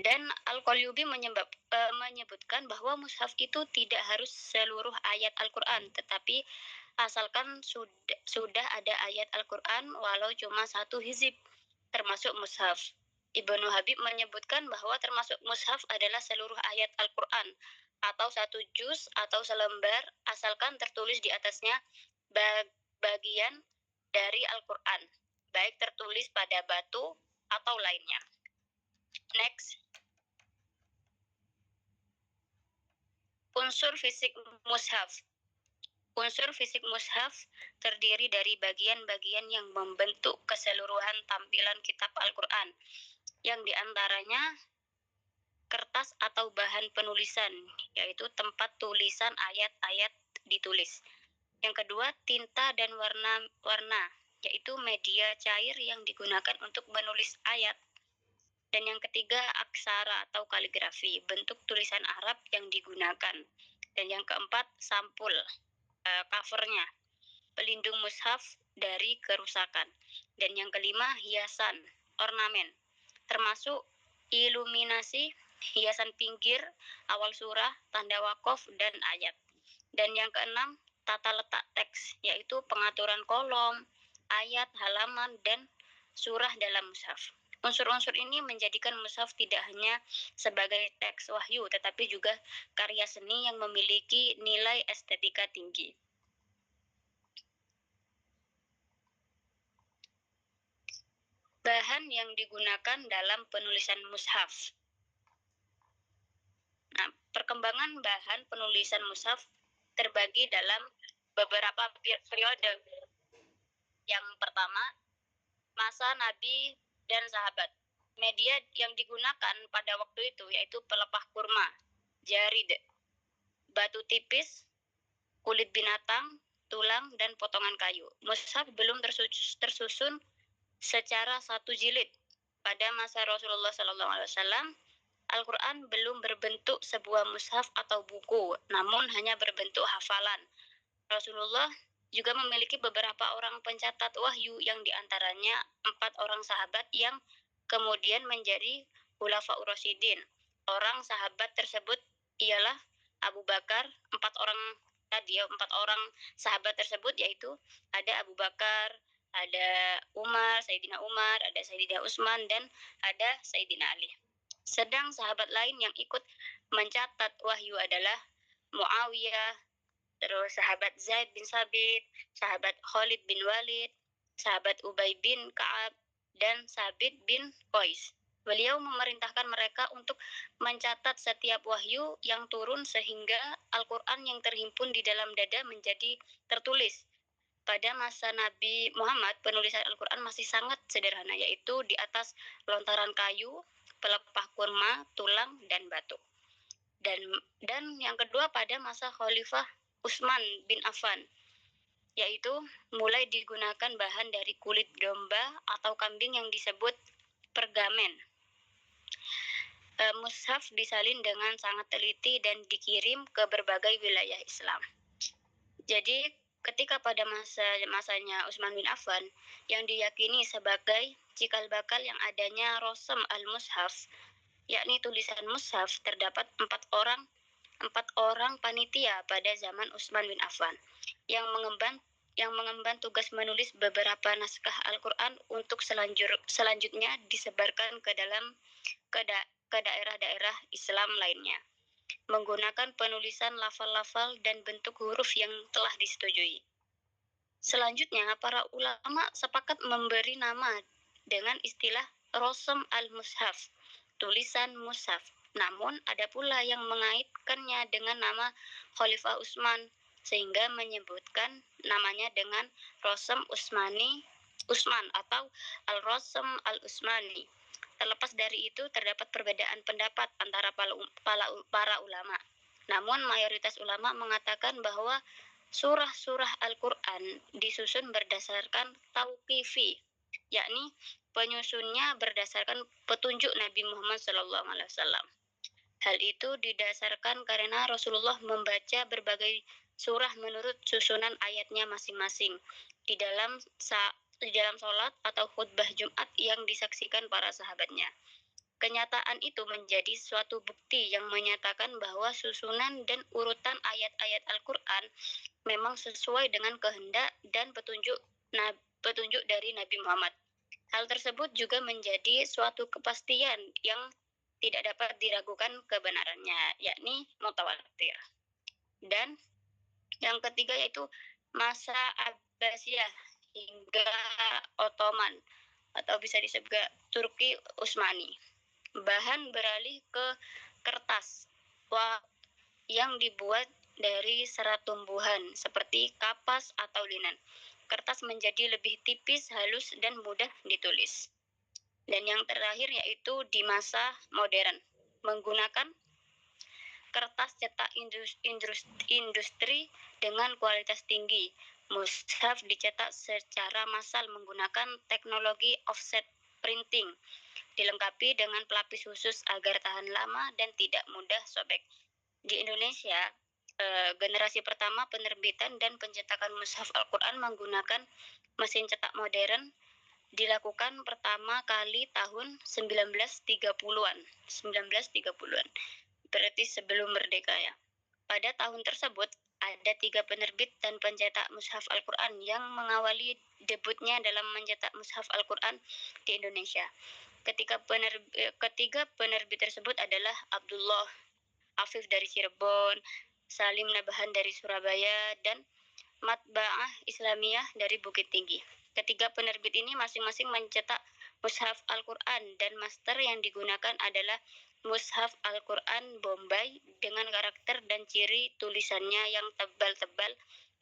Dan Al-Qalyubi menyebutkan bahwa mushaf itu tidak harus seluruh ayat Al-Qur'an, tetapi asalkan sudah ada ayat Al-Qur'an walau cuma satu hizib termasuk mushaf. Ibnu Habib menyebutkan bahwa termasuk mushaf adalah seluruh ayat Al-Qur'an atau satu juz atau selembar asalkan tertulis di atasnya bagian dari Al-Qur'an, baik tertulis pada batu atau lainnya. Next. Unsur fisik mushaf. Unsur fisik mushaf terdiri dari bagian-bagian yang membentuk keseluruhan tampilan kitab Al-Qur'an, yang diantaranya kertas atau bahan penulisan, yaitu tempat tulisan ayat-ayat ditulis. Yang kedua, tinta dan warna, yaitu media cair yang digunakan untuk menulis ayat. Dan yang ketiga, aksara atau kaligrafi, bentuk tulisan Arab yang digunakan. Dan yang keempat, sampul, covernya, pelindung mushaf dari kerusakan. Dan yang kelima, hiasan, ornamen, termasuk iluminasi, hiasan pinggir, awal surah, tanda wakaf, dan ayat. Dan yang keenam, tata letak teks, yaitu pengaturan kolom, ayat, halaman, dan surah dalam mushaf. Unsur-unsur ini menjadikan mushaf tidak hanya sebagai teks wahyu, tetapi juga karya seni yang memiliki nilai estetika tinggi. Bahan yang digunakan dalam penulisan mushaf. Nah, perkembangan bahan penulisan mushaf terbagi dalam beberapa periode. Yang pertama, masa Nabi dan sahabat. Media yang digunakan pada waktu itu yaitu pelepah kurma, jarid, batu tipis, kulit binatang, tulang, dan potongan kayu. Mushaf belum tersusun secara satu jilid. Pada masa Rasulullah SAW, Al-Quran belum berbentuk sebuah mushaf atau buku, namun hanya berbentuk hafalan. Rasulullah juga memiliki beberapa orang pencatat wahyu yang diantaranya 4 orang sahabat yang kemudian menjadi Khulafaur Rasyidin. Orang sahabat tersebut ialah Abu Bakar, 4 orang sahabat tersebut yaitu ada Abu Bakar, ada Sayyidina Umar, ada Sayyidina Utsman, dan ada Sayyidina Ali. Sedang sahabat lain yang ikut mencatat wahyu adalah Muawiyah, terus sahabat Zaid bin Sabit, sahabat Khalid bin Walid, sahabat Ubay bin Ka'ab, dan Sabit bin Qais. Beliau memerintahkan mereka untuk mencatat setiap wahyu yang turun sehingga Al-Quran yang terhimpun di dalam dada menjadi tertulis. Pada masa Nabi Muhammad, penulisan Al-Quran masih sangat sederhana, yaitu di atas lontaran kayu, pelepah kurma, tulang, dan batu. Dan yang kedua pada masa Khalifah Utsman bin Affan, yaitu mulai digunakan bahan dari kulit domba atau kambing yang disebut pergamen. Mushaf disalin dengan sangat teliti dan dikirim ke berbagai wilayah Islam. Jadi ketika pada masanya Utsman bin Affan yang diyakini sebagai cikal bakal yang adanya Rasm al-Mushaf, yakni tulisan mushaf, terdapat 4 orang panitia pada zaman Utsman bin Affan yang mengemban tugas menulis beberapa naskah Al-Quran untuk selanjutnya disebarkan ke daerah-daerah Islam lainnya menggunakan penulisan lafal-lafal dan bentuk huruf yang telah disetujui. Selanjutnya, para ulama sepakat memberi nama dengan istilah Rasm al-Mushaf, tulisan mushaf. Namun ada pula yang mengaitkannya dengan nama Khalifah Utsman sehingga menyebutkan namanya dengan Rasm Utsman atau Al-Rasm al-Utsmani. Terlepas dari itu terdapat perbedaan pendapat antara para ulama. Namun mayoritas ulama mengatakan bahwa surah-surah Al-Quran disusun berdasarkan tauqifi, yakni penyusunnya berdasarkan petunjuk Nabi Muhammad SAW. Hal itu didasarkan karena Rasulullah membaca berbagai surah menurut susunan ayatnya masing-masing di dalam sholat atau khutbah Jumat yang disaksikan para sahabatnya. Kenyataan itu menjadi suatu bukti yang menyatakan bahwa susunan dan urutan ayat-ayat Al-Quran memang sesuai dengan kehendak dan petunjuk dari Nabi Muhammad. Hal tersebut juga menjadi suatu kepastian yang tidak dapat diragukan kebenarannya, yakni mutawatir. Dan yang ketiga yaitu masa Abbasiyah hingga Ottoman atau bisa disebut Turki Utsmani. Bahan beralih ke kertas yang dibuat dari serat tumbuhan seperti kapas atau linen. Kertas menjadi lebih tipis, halus, dan mudah ditulis. Dan yang terakhir yaitu di masa modern, menggunakan kertas cetak industri dengan kualitas tinggi. Mushaf dicetak secara massal menggunakan teknologi offset printing, dilengkapi dengan pelapis khusus agar tahan lama dan tidak mudah sobek. Di Indonesia, generasi pertama penerbitan dan pencetakan mushaf Al-Quran menggunakan mesin cetak modern dilakukan pertama kali tahun 1930-an. Berarti sebelum merdeka ya. Pada tahun tersebut, ada 3 penerbit dan pencetak mushaf Al-Quran yang mengawali debutnya dalam mencetak mushaf Al-Quran di Indonesia. Ketiga penerbit tersebut adalah Abdullah Afif dari Cirebon, Salim Nabahan dari Surabaya, dan Matba'ah Islamiyah dari Bukit Tinggi. Ketiga penerbit ini masing-masing mencetak mushaf Al-Quran dan master yang digunakan adalah mushaf Al-Quran Bombay dengan karakter dan ciri tulisannya yang tebal-tebal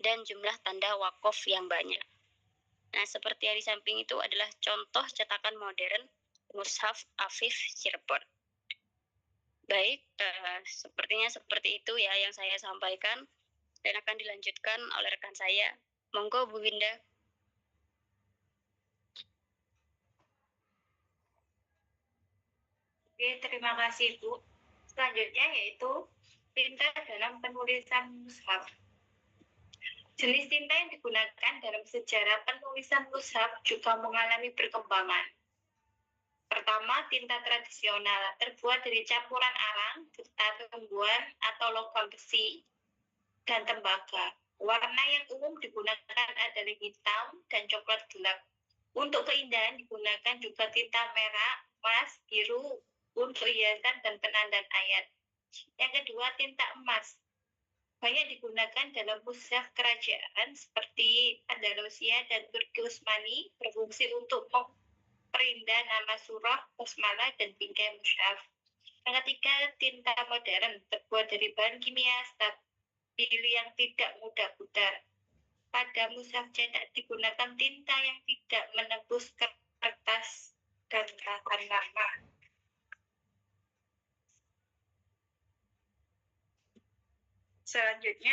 dan jumlah tanda wakof yang banyak. Nah, seperti yang di samping itu adalah contoh cetakan modern mushaf Afif Cirebon. Baik, sepertinya seperti itu ya yang saya sampaikan dan akan dilanjutkan oleh rekan saya. Monggo Bu Winda. Oke, terima kasih Bu. Selanjutnya yaitu tinta dalam penulisan mushaf. Jenis tinta yang digunakan dalam sejarah penulisan mushaf juga mengalami perkembangan. Pertama, tinta tradisional terbuat dari campuran arang, getah tumbuhan atau logam besi, dan tembaga. Warna yang umum digunakan adalah hitam dan coklat gelap. Untuk keindahan digunakan juga tinta merah, emas, biru untuk hiasan dan penanda ayat. Yang kedua, tinta emas. Banyak digunakan dalam mushaf kerajaan seperti Andalusia dan Turki Utsmani, berfungsi untuk perindah nama surah, basmalah, dan bingkai mushaf. Yang ketiga, tinta modern terbuat dari bahan kimia stabil yang tidak mudah pudar. Pada mushaf cetak digunakan tinta yang tidak menembus kertas dan tahan lama. Selanjutnya,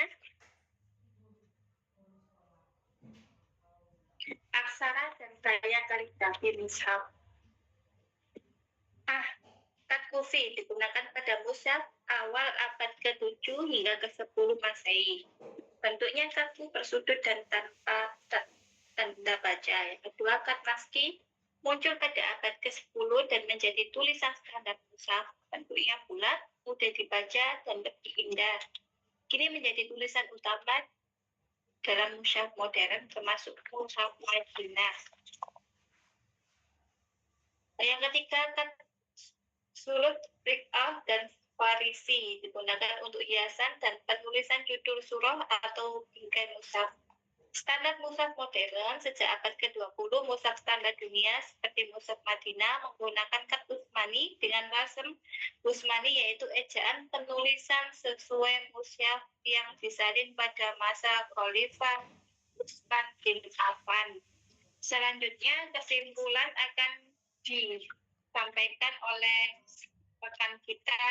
aksara dan gaya kaligrafi mushaf. Kat kufi digunakan pada mushaf awal abad ke-7 hingga ke-10 Masehi. Bentuknya kaku bersudut dan tanpa tanda baca. Yang kedua, kat maski muncul pada abad ke-10 dan menjadi tulisan standar mushaf. Bentuknya bulat, mudah dibaca, dan lebih indah. Kini menjadi tulisan utama dalam mushaf modern termasuk mushaf Madinah. Yang ketiga, kat sulut, riqah, dan farisi digunakan untuk hiasan dan penulisan judul surah atau bingkai mushaf. Standar mushaf modern sejak abad ke-20, mushaf standar dunia seperti mushaf Madinah menggunakan kat Utsmani dengan rasem Utsmani, yaitu ejaan penulisan sesuai mushaf yang disalin pada masa Khalifah Utsman bin Affan. Selanjutnya, kesimpulan akan disampaikan oleh rekan kita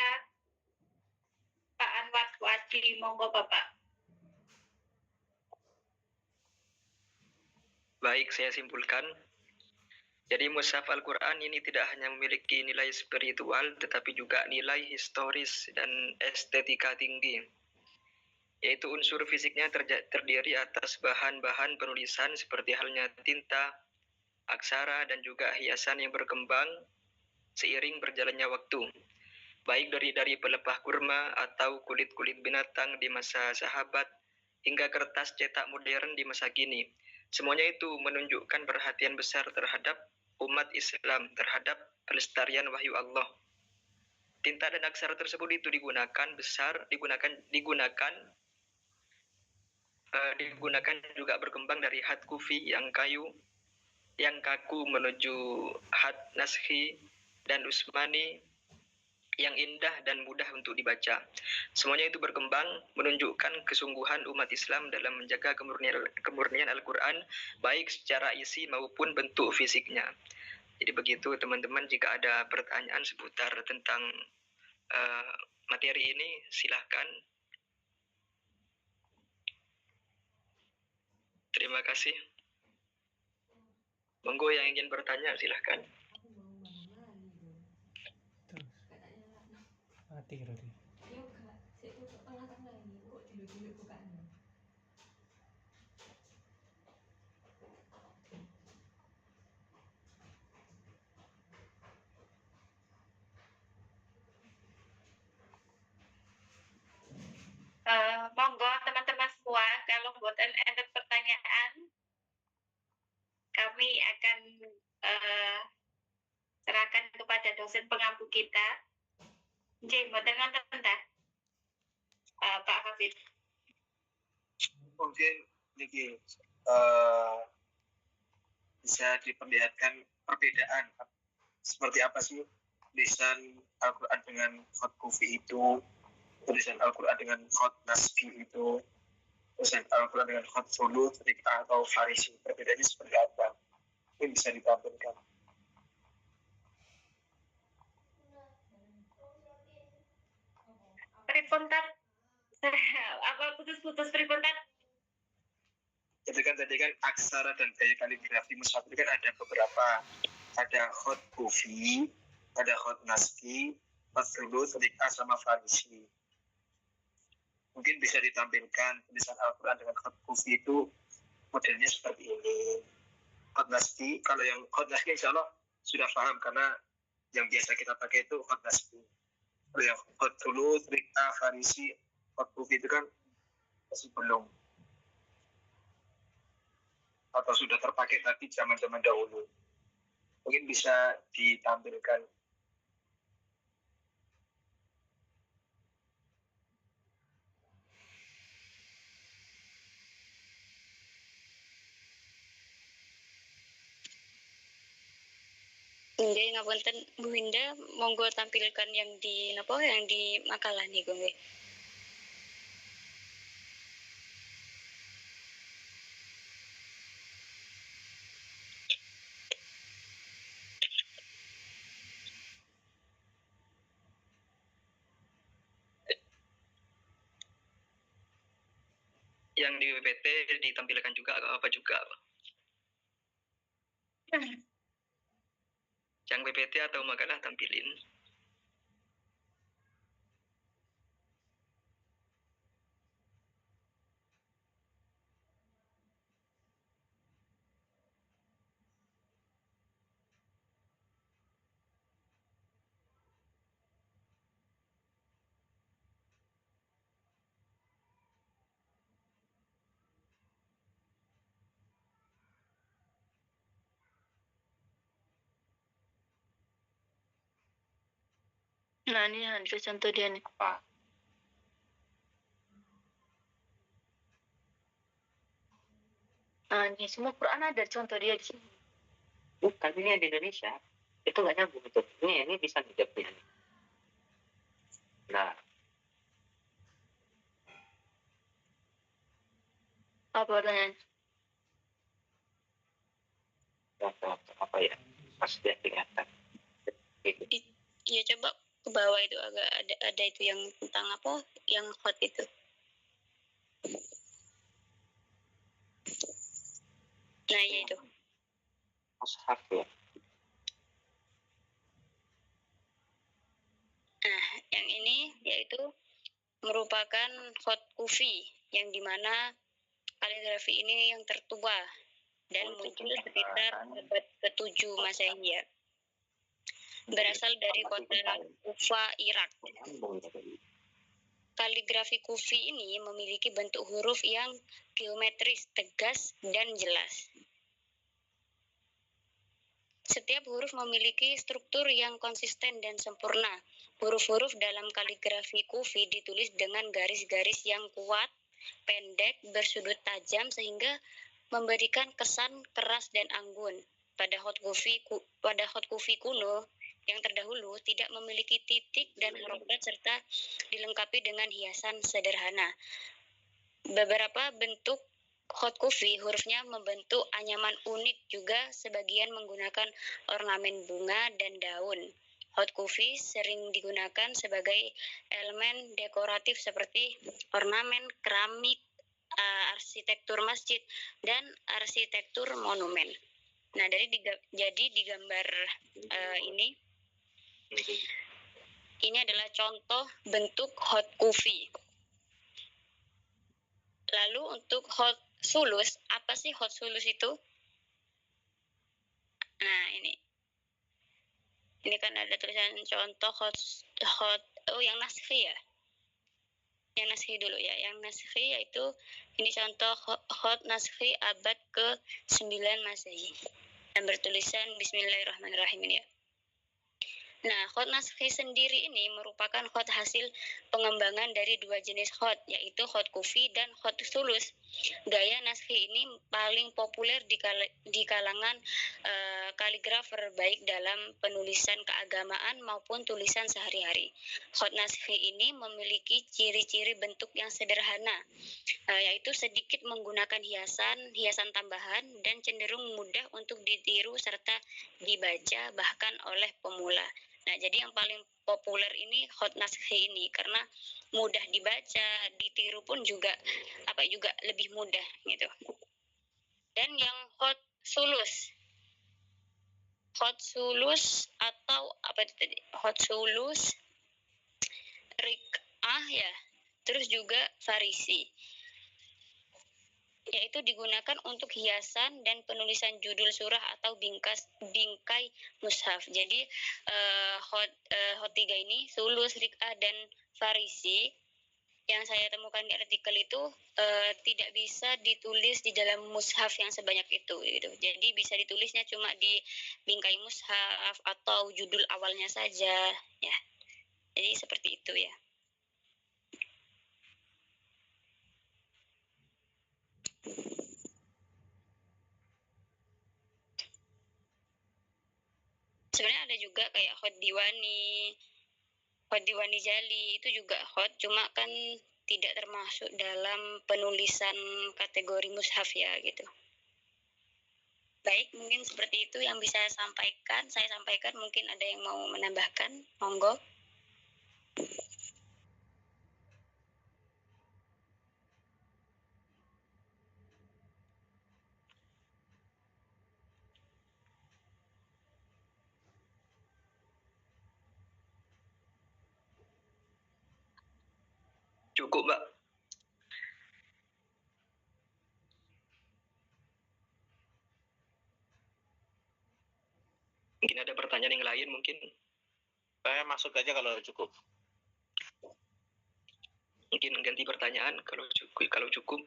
Pak Anwar Fuadi. Monggo Bapak. Baik, saya simpulkan. Jadi mushaf Al-Quran ini tidak hanya memiliki nilai spiritual, tetapi juga nilai historis dan estetika tinggi. Yaitu unsur fisiknya terdiri atas bahan-bahan penulisan seperti halnya tinta, aksara, dan juga hiasan yang berkembang seiring berjalannya waktu, baik dari pelepah kurma atau kulit-kulit binatang di masa sahabat hingga kertas cetak modern di masa kini. Semuanya itu menunjukkan perhatian besar terhadap umat Islam, terhadap pelestarian wahyu Allah. Tinta dan aksara tersebut itu digunakan juga berkembang dari hat kufi yang kaku menuju hat naskhi dan usmani yang indah dan mudah untuk dibaca. Semuanya itu berkembang menunjukkan kesungguhan umat Islam dalam menjaga kemurnian Al-Quran, baik secara isi maupun bentuk fisiknya. Jadi begitu teman-teman, jika ada pertanyaan seputar tentang materi ini, silahkan. Terima kasih. Monggo yang ingin bertanya, silahkan. Mati berarti. Monggo teman-teman semua, kalau buatan ada pertanyaan, kami akan serahkan kepada dosen pengampu kita. Jadi, buatan nonton dah, Pak Hafid. Mungkin ini bisa diperlihatkan perbedaan seperti apa sih tulisan Al-Quran dengan khot kufi itu, tulisan Al-Quran dengan khot nasbi itu, tulisan Al-Quran dengan khot sulu, Riq'ah atau Farisi. Perbedaannya seperti apa? Ini bisa ditampilkan. Pripuntat, apa putus-putus pripuntat? Itu kan tadi kan aksara dan gaya kaligrafi mushaf itu kan ada beberapa, ada khot kufi, ada khot nasbi, khot sulu, Riq'ah sama Farisi. Mungkin bisa ditampilkan tulisan Al-Quran dengan khot kufi itu modelnya seperti ini. Khot nasbi, kalau yang khot nasbi insya Allah sudah paham karena yang biasa kita pakai itu khot nasbi. Kalau yang khot sulu, Riq'ah, Farisi, khot kufi itu kan masih belum, atau sudah terpakai tapi zaman-zaman dahulu. Mungkin bisa ditampilkan. Nggih, ngapunten Bu Winda, monggo tampilkan yang di makalah nih gue. Yang di PPT ditampilkan juga apa juga? Yang PPT atau makalah tampilin. Nah, ini ada contoh dia nih. Nah, ini semua Quran ada contoh dia di sini. Bukan, ini di Indonesia. Itu nggak nyambung itu. Ini bisa dijawabnya. Nah, Apa pertanyaan? apa ya? Pas dia kelihatan. Iya, coba ke bawah itu agak ada itu yang tentang apa? Yang hot itu. Nah, iya itu. Mushaf ya. Nah, yang ini yaitu merupakan hot kufi yang dimana kaligrafi ini yang tertua dan muncul sekitar abad ke-7 Masehi ya. berasal dari kota Kufa, Irak. Kaligrafi Kufi ini memiliki bentuk huruf yang geometris, tegas, dan jelas. Setiap huruf memiliki struktur yang konsisten dan sempurna. Huruf-huruf dalam kaligrafi Kufi ditulis dengan garis-garis yang kuat, pendek, bersudut tajam sehingga memberikan kesan keras dan anggun. Pada hot Kufi kuno yang terdahulu tidak memiliki titik dan harokat serta dilengkapi dengan hiasan sederhana. Beberapa bentuk hot Kufi hurufnya membentuk anyaman unik, juga sebagian menggunakan ornamen bunga dan daun. Hot Kufi sering digunakan sebagai elemen dekoratif seperti ornamen, keramik, arsitektur masjid, dan arsitektur monumen. Nah, jadi di gambar ini adalah contoh bentuk hot Kufi. Lalu untuk hot sulus, apa sih hot sulus itu? Nah, ini kan ada tulisan contoh yang naskhi ya. Yang naskhi dulu ya. Yang naskhi yaitu ini contoh hot naskhi abad ke-9 Masehi. Dan bertulisan Bismillahirrahmanirrahim ini ya. Nah, hot naskhi sendiri ini merupakan hot hasil pengembangan dari dua jenis hot, yaitu hot Kufi dan hot sulus. Gaya naskhi ini paling populer di kalangan kaligrafer, baik dalam penulisan keagamaan maupun tulisan sehari-hari. Hot naskhi ini memiliki ciri-ciri bentuk yang sederhana, yaitu sedikit menggunakan hiasan tambahan, dan cenderung mudah untuk ditiru serta dibaca bahkan oleh pemula. Nah, jadi yang paling populer ini hot naskhi ini karena mudah dibaca, ditiru pun juga lebih mudah gitu. Dan yang hot sulus atau apa itu tadi? Hot sulus, Rik'ah ya, terus juga Farisi, yaitu digunakan untuk hiasan dan penulisan judul surah atau bingkai mushaf. Jadi hot 3 ini, sulus, Rik'ah, dan Farisi, yang saya temukan di artikel itu tidak bisa ditulis di dalam mushaf yang sebanyak itu gitu. Jadi bisa ditulisnya cuma di bingkai mushaf atau judul awalnya saja ya. Jadi seperti itu ya. Sebenarnya ada juga kayak hot diwani jali, itu juga hot, cuma kan tidak termasuk dalam penulisan kategori mushaf ya gitu. Baik, mungkin seperti itu yang bisa saya sampaikan. Mungkin ada yang mau menambahkan, monggo. Cukup, Mbak. Mungkin ada pertanyaan yang lain mungkin. Saya masuk aja kalau cukup. Mungkin ganti pertanyaan kalau cukup.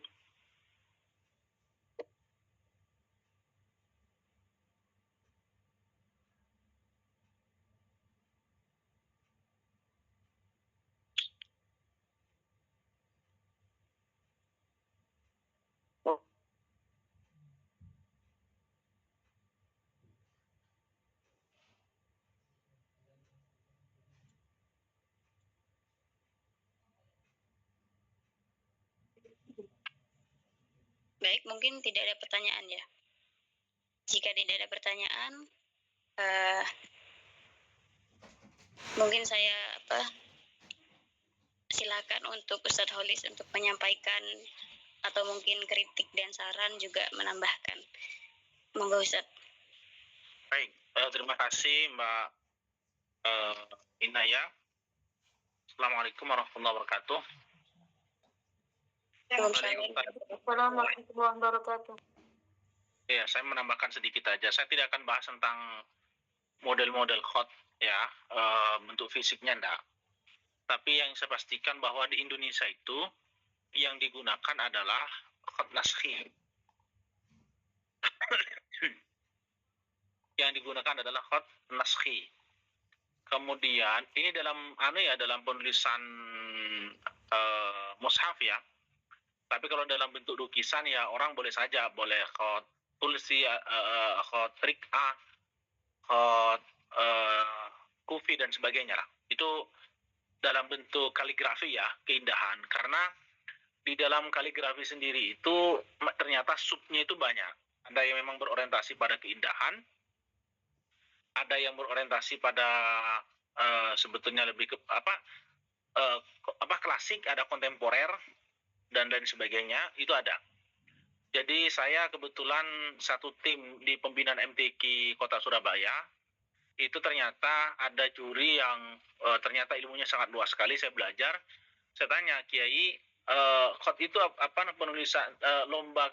Baik, mungkin tidak ada pertanyaan ya. Jika tidak ada pertanyaan, mungkin saya silakan untuk Ustadz Holis untuk menyampaikan atau mungkin kritik dan saran juga menambahkan. Monggo Ustadz. Baik, terima kasih Mbak Inaya. Assalamualaikum warahmatullahi wabarakatuh. Assalamualaikum warahmatullahi wabarakatuh. Ya, saya menambahkan sedikit aja. Saya tidak akan bahas tentang model-model khot ya, bentuk fisiknya enggak. Tapi yang saya pastikan bahwa di Indonesia itu yang digunakan adalah khot naskhi. Yang digunakan adalah khot naskhi. Kemudian ini dalam dalam penulisan mushaf ya. Tapi kalau dalam bentuk lukisan ya orang boleh saja, boleh khot tulsi, khot rik'ah, khot kufi dan sebagainya lah. Itu dalam bentuk kaligrafi ya, keindahan. Karena di dalam kaligrafi sendiri itu ternyata subnya itu banyak. Ada yang memang berorientasi pada keindahan, ada yang berorientasi pada sebetulnya lebih ke klasik, ada kontemporer dan lain sebagainya, itu ada. Jadi saya kebetulan satu tim di pembinaan MTQ Kota Surabaya, itu ternyata ada juri yang ternyata ilmunya sangat luas sekali. Saya belajar, saya tanya, Kiai, khot itu apa penulisan lomba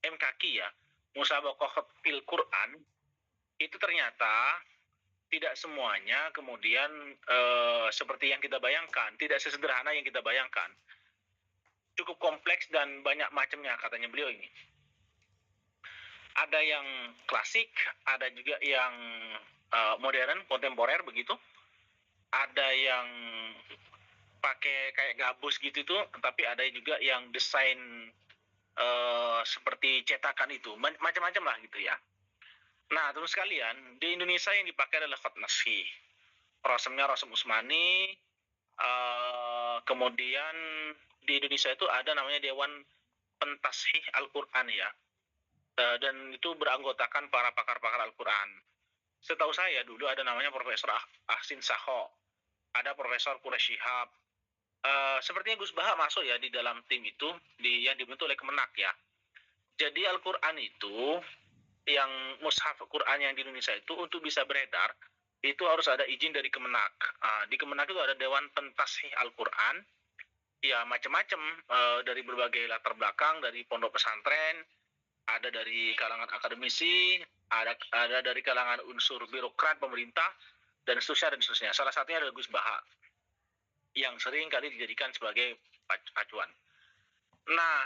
MKQ ya, Musabaqah Khot fil Quran, itu ternyata tidak semuanya kemudian seperti yang kita bayangkan, tidak sesederhana yang kita bayangkan. Cukup kompleks dan banyak macamnya katanya beliau ini. Ada yang klasik, ada juga yang modern, kontemporer begitu. Ada yang pakai kayak gabus gitu tuh, tapi ada juga yang desain seperti cetakan itu, macam-macam lah gitu ya. Nah, terus sekalian, di Indonesia yang dipakai adalah khot naskhi. Rasamnya rasam Usmani. Kemudian di Indonesia itu ada namanya Dewan Pentashih Al-Quran ya. Dan itu beranggotakan para pakar-pakar Al-Quran. Setahu saya dulu ada namanya Profesor Ahsin Sakho. Ada Profesor Quraish Shihab. Sepertinya Gus Baha masuk ya di dalam tim itu, yang dibentuk oleh Kemenak ya. Jadi Al-Quran itu, yang mushaf Quran yang di Indonesia itu untuk bisa beredar itu harus ada izin dari Kemenak. Di Kemenak itu ada Dewan Pentashih Al-Quran, ya macam-macam, dari berbagai latar belakang, dari pondok pesantren, ada dari kalangan akademisi, ada dari kalangan unsur birokrat pemerintah dan seterusnya. Salah satunya adalah Gus Baha yang sering kali dijadikan sebagai acuan. Nah,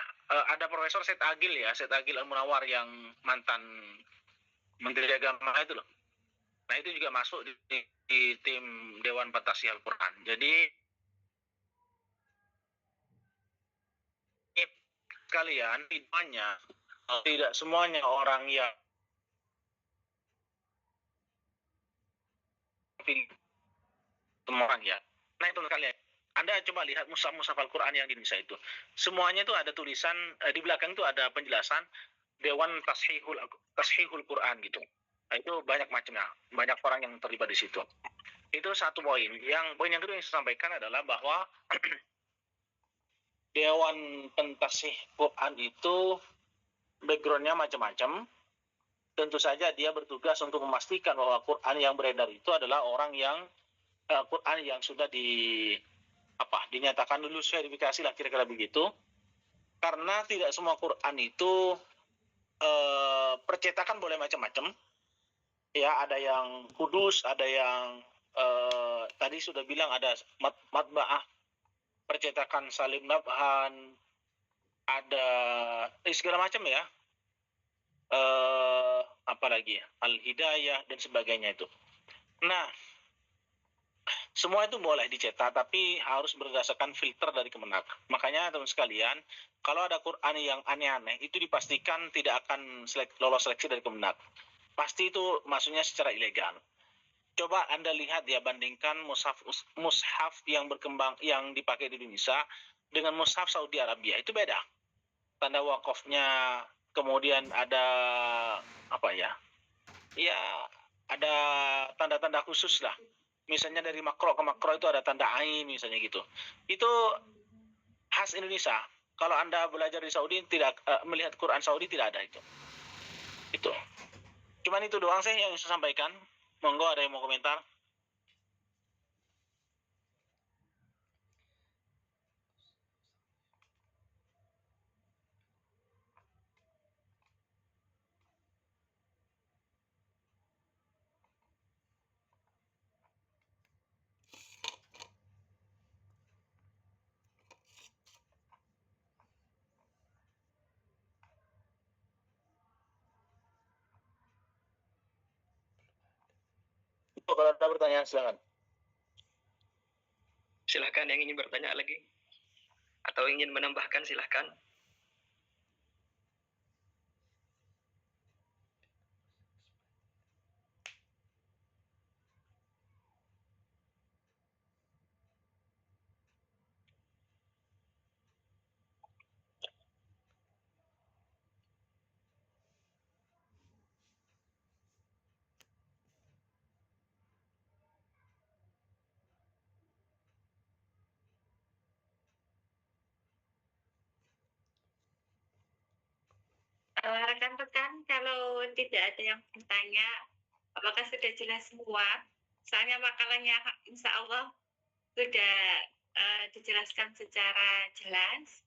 ada Profesor Said Agil ya, Said Agil Al-Munawar yang mantan Menteri Agama itu loh. Nah, itu juga masuk di tim Dewan Pentashih Al-Quran. Jadi, kalian tidak semuanya orang yang orang ya. Nah, itu kalian. Anda coba lihat mushaf Al-Quran yang di Indonesia itu. Semuanya itu ada tulisan, di belakang itu ada penjelasan Dewan Tashihul Quran gitu. Nah, itu banyak macamnya, banyak orang yang terlibat di situ. Itu satu poin. Poin yang kedua yang saya sampaikan adalah bahwa Dewan Pentashih Quran itu backgroundnya macam-macam. Tentu saja dia bertugas untuk memastikan bahwa Quran yang beredar itu adalah orang yang Quran yang sudah dinyatakan lulus verifikasi lah kira-kira begitu. Karena tidak semua Quran itu percetakan boleh macam-macam. Ya, ada yang kudus, ada yang tadi sudah bilang ada matba'ah, percetakan Salim Nabhan, ada segala macam ya. Apalagi Al-Hidayah dan sebagainya itu. Nah, semua itu boleh dicetak, tapi harus berdasarkan filter dari Kemenak. Makanya teman sekalian, kalau ada Quran yang aneh-aneh, itu dipastikan tidak akan lolos seleksi dari Kemenak. Pasti itu maksudnya secara ilegal. Coba Anda lihat ya, bandingkan mushaf yang berkembang, yang dipakai di Indonesia, dengan mushaf Saudi Arabia, itu beda. Tanda wakafnya, kemudian ada ada tanda-tanda khusus lah. Misalnya dari makro ke makro itu ada tanda ain misalnya gitu. Itu khas Indonesia. Kalau Anda belajar di Saudi tidak melihat Quran Saudi tidak ada itu. Itu. Cuman itu doang sih yang saya sampaikan. Monggo ada yang mau komentar? kalau ada pertanyaan silakan. Silahkan yang ingin bertanya lagi atau ingin menambahkan silahkan. Rekan-rekan, kalau tidak ada yang bertanya, apakah sudah jelas semua? Soalnya makalahnya insya Allah sudah dijelaskan secara jelas.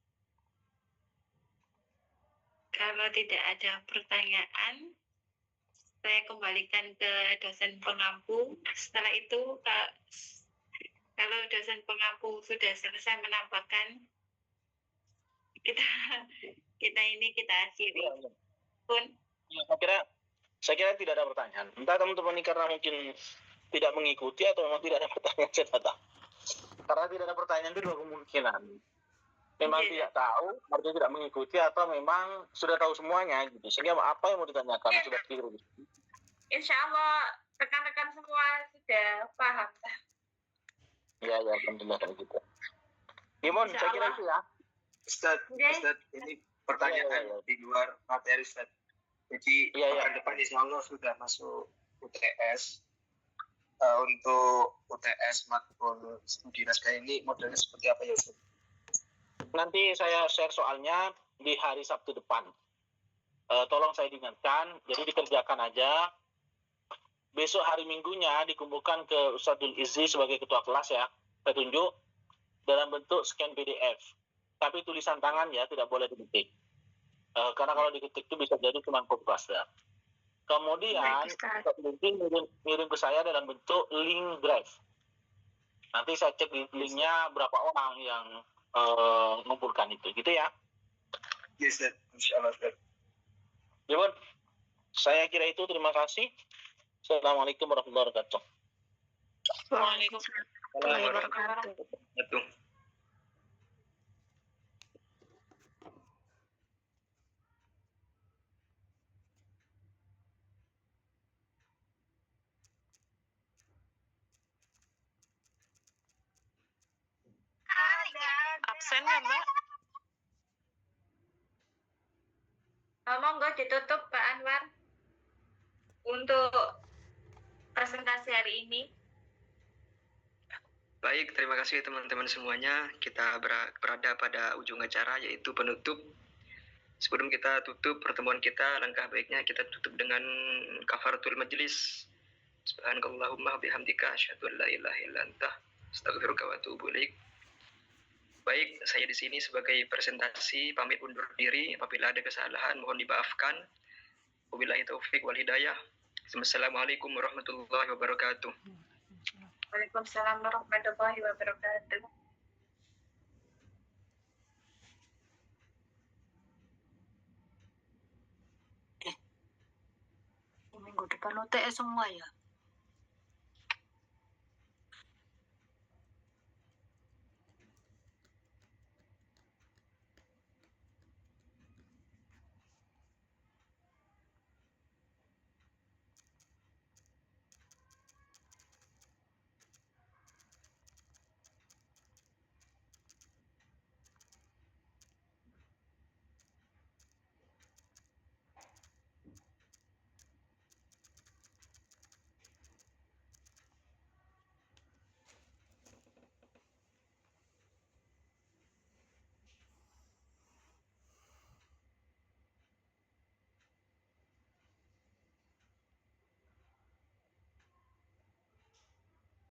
Kalau tidak ada pertanyaan, saya kembalikan ke dosen pengampu. Setelah itu, kalau dosen pengampu sudah selesai menambahkan, kita akhiri. Pun Saya kira tidak ada pertanyaan. Entah teman-teman ini karena mungkin tidak mengikuti atau memang tidak ada pertanyaan, saya tidak tahu. Karena tidak ada pertanyaan itu dua kemungkinan. Memang tidak tahu, artinya tidak mengikuti, atau memang sudah tahu semuanya gitu. Sehingga apa yang mau ditanyakan sudah clear. Insya Allah rekan-rekan semua sudah paham. Ya, alhamdulillah kayak gitu. Gimon, saya kira itu ya. Ustaz, ini pertanyaan di luar materi Ustaz. Jadi pekan depan insya Allah sudah masuk UTS. Untuk UTS matkul studi naskah ini modelnya seperti apa ya Ustaz? Nanti saya share soalnya di hari Sabtu depan. Tolong saya diingatkan, jadi dikerjakan aja. Besok hari Minggunya dikumpulkan ke Ustadzul Izzi sebagai ketua kelas ya. Saya tunjuk dalam bentuk scan PDF. Tapi tulisan tangan ya, tidak boleh diketik. Karena kalau diketik itu bisa jadi cuma copy paste. Kemudian mungkin ngirim ke saya dalam bentuk link drive. Nanti saya cek linknya berapa orang yang mengumpulkan itu, gitu ya. Yes, insya Allah. Ya, Bun. Saya kira itu, terima kasih. Assalamualaikum warahmatullahi wabarakatuh. Waalaikumsalam warahmatullahi wabarakatuh. Absen ya, Mbak? Monggo ditutup Pak Anwar untuk presentasi hari ini. Baik, terima kasih teman-teman semuanya. Kita berada pada ujung acara, yaitu penutup. Sebelum kita tutup pertemuan kita, langkah baiknya kita tutup dengan kafaratul majlis. Subhanakallahumma bihamdika asyhadu an la ilaha illa anta astaghfiruka wa atubu ilaik. Baik, saya di sini sebagai presentasi pamit undur diri. Apabila ada kesalahan mohon dimaafkan. Wabillahi taufik wal hidayah. Assalamualaikum warahmatullahi wabarakatuh. Waalaikumsalam warahmatullahi wabarakatuh. Minggu depan UTS semua ya?